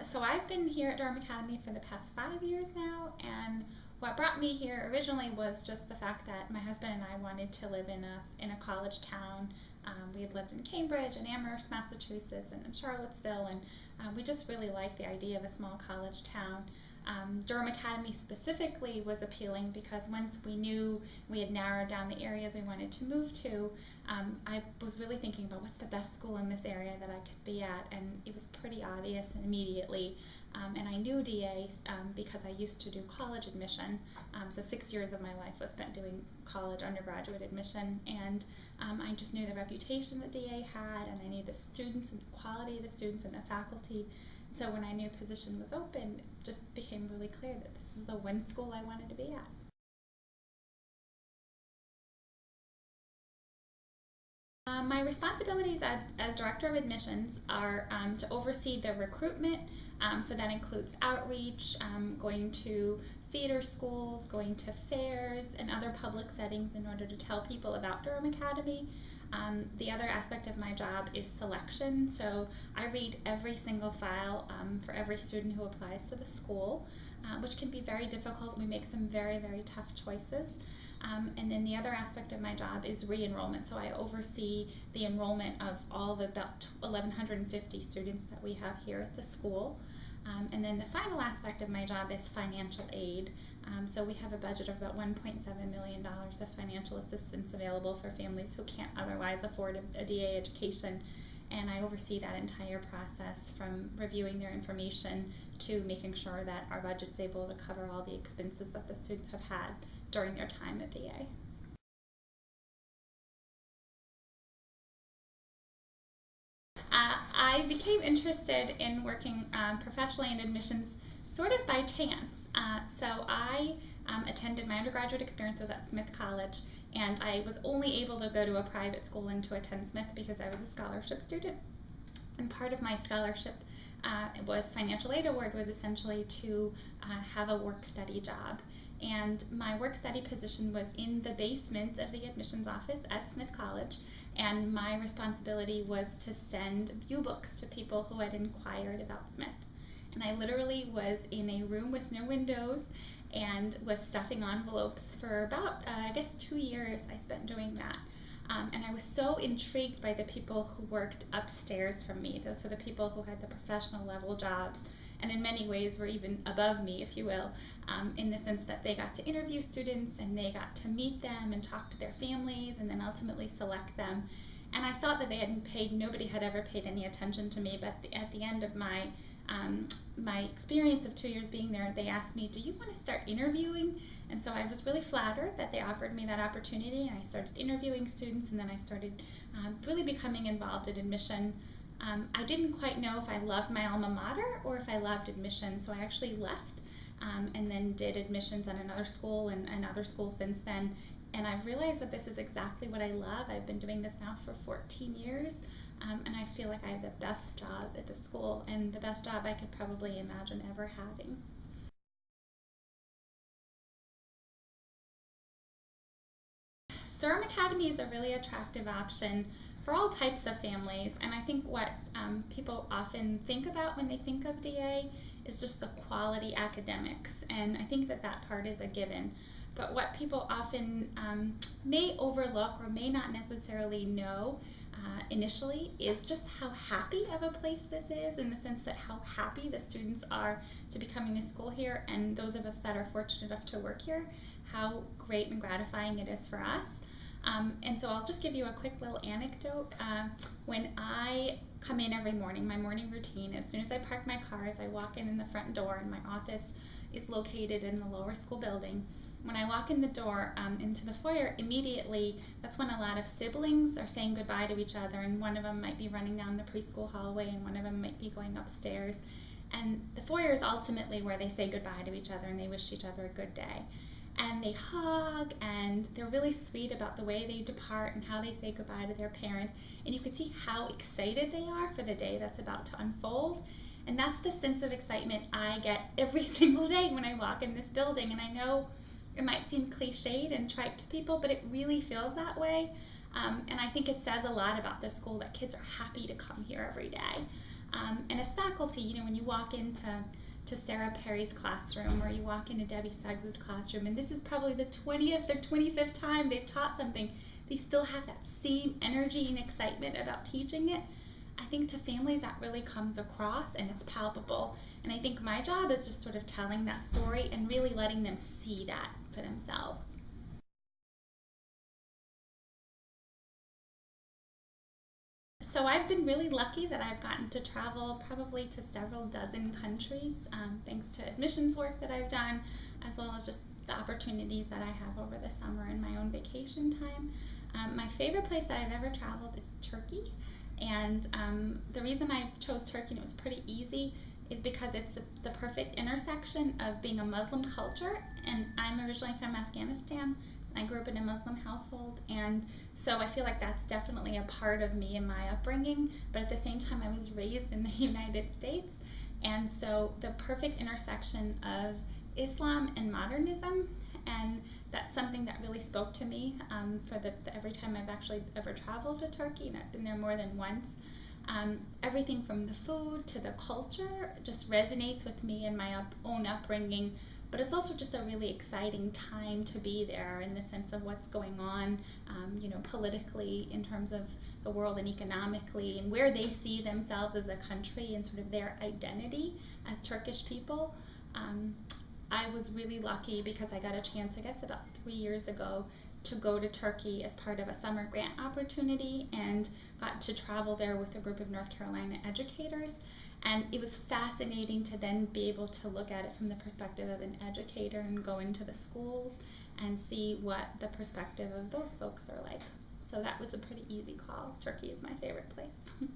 So I've been here at Durham Academy for the past 5 years now, and what brought me here originally was just the fact that my husband and I wanted to live in a college town. We had lived in Cambridge and Amherst, Massachusetts, and in Charlottesville, and we just really liked the idea of a small college town. Durham Academy specifically was appealing because once we knew we had narrowed down the areas we wanted to move to, I was really thinking about what's the best school in this area that I could be at, and it was pretty obvious immediately. And I knew DA because I used to do college admission, so 6 years of my life was spent doing college undergraduate admission, and I just knew the reputation that DA had, and I knew the students and the quality of the students and the faculty. So when I knew a position was open, it just became really clear that this is the one school I wanted to be at. My responsibilities as Director of Admissions are to oversee the recruitment, so that includes outreach, going to theater schools, going to fairs and other public settings in order to tell people about Durham Academy. The other aspect of my job is selection, so I read every single file for every student who applies to the school, which can be very difficult. We make some very, very tough choices. And then the other aspect of my job is re-enrollment, so I oversee the enrollment of all the about 1,150 students that we have here at the school. And then the final aspect of my job is financial aid. So we have a budget of about $1.7 million of financial assistance available for families who can't otherwise afford a DA education. And I oversee that entire process from reviewing their information to making sure that our budget's able to cover all the expenses that the students have had during their time at DA. I became interested in working professionally in admissions sort of by chance. So I attended, my undergraduate experience was at Smith College, and I was only able to go to a private school and to attend Smith because I was a scholarship student. And part of my scholarship was financial aid award was essentially to have a work-study job. And my work-study position was in the basement of the admissions office at Smith College, and my responsibility was to send view books to people who had inquired about Smith. And I literally was in a room with no windows and was stuffing envelopes for about, I guess 2 years I spent doing that. And I was so intrigued by the people who worked upstairs from me. Those are the people who had the professional level jobs, and in many ways were even above me, if you will, in the sense that they got to interview students and they got to meet them and talk to their families and then ultimately select them. And I thought that they hadn't paid, nobody had ever paid any attention to me, but at the end of my experience of 2 years being there, they asked me, do you want to start interviewing? And so I was really flattered that they offered me that opportunity, and I started interviewing students, and then I started really becoming involved in admission. I didn't quite know if I loved my alma mater or if I loved admission, so I actually left and then did admissions at another school and other schools since then. And I've realized that this is exactly what I love. I've been doing this now for 14 years, and I feel like I have the best job at the school and the best job I could probably imagine ever having. Durham Academy is a really attractive option for all types of families, and I think what people often think about when they think of DA is just the quality academics, and I think that that part is a given. But what people often may overlook or may not necessarily know initially is just how happy of a place this is, in the sense that how happy the students are to be coming to school here, and those of us that are fortunate enough to work here, how great and gratifying it is for us. And so I'll just give you a quick little anecdote. When I come in every morning, my morning routine, as soon as I park my car, as I walk in the front door, and my office is located in the lower school building. When I walk in the door into the foyer, immediately that's when a lot of siblings are saying goodbye to each other, and one of them might be running down the preschool hallway and one of them might be going upstairs. And the foyer is ultimately where they say goodbye to each other and they wish each other a good day. And they hug, and they're really sweet about the way they depart and how they say goodbye to their parents. And you can see how excited they are for the day that's about to unfold. And that's the sense of excitement I get every single day when I walk in this building. And I know it might seem cliched and trite to people, but it really feels that way. And I think it says a lot about the school that kids are happy to come here every day. And as faculty, you know, when you walk into Sarah Perry's classroom, or you walk into Debbie Suggs' classroom, and this is probably the 20th or 25th time they've taught something, they still have that same energy and excitement about teaching it. I think to families that really comes across, and it's palpable. And I think my job is just sort of telling that story and really letting them see that for themselves. So I've been really lucky that I've gotten to travel probably to several dozen countries, thanks to admissions work that I've done, as well as just the opportunities that I have over the summer in my own vacation time. My favorite place that I've ever traveled is Turkey, and the reason I chose Turkey, and it was pretty easy, is because it's the perfect intersection of being a Muslim culture, and I'm originally from Afghanistan. I grew up in a Muslim household, and so I feel like that's definitely a part of me and my upbringing, but at the same time I was raised in the United States, and so the perfect intersection of Islam and modernism, and that's something that really spoke to me for every time I've actually ever traveled to Turkey, and I've been there more than once. Everything from the food to the culture just resonates with me and my own upbringing, but it's also just a really exciting time to be there in the sense of what's going on, you know, politically in terms of the world, and economically, and where they see themselves as a country and sort of their identity as Turkish people. I was really lucky because I got a chance, I guess about 3 years ago, to go to Turkey as part of a summer grant opportunity, and got to travel there with a group of North Carolina educators. And it was fascinating to then be able to look at it from the perspective of an educator and go into the schools and see what the perspective of those folks are like. So that was a pretty easy call. Turkey is my favorite place.